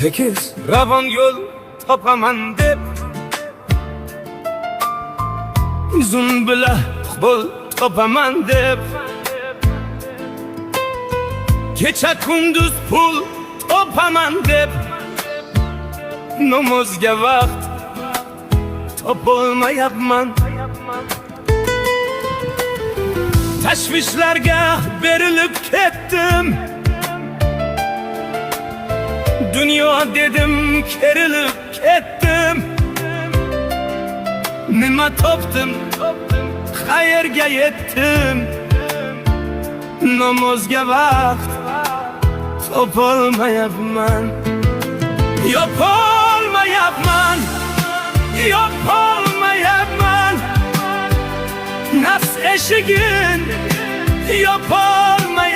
tekis ravon yo'l topaman deb uzun bila qo'l topaman deb kecha kunduz pul topaman deb namozga vaqt topolmayapman. Tashvishlarga berilib ketdim, dunyo dedim kerilib ketdim. Nima topdim, qayerga yetdim, namozga vaqt topolmayapman. Yopolmayapman, yopolmayapman, nafs eshigin yopolmayapman.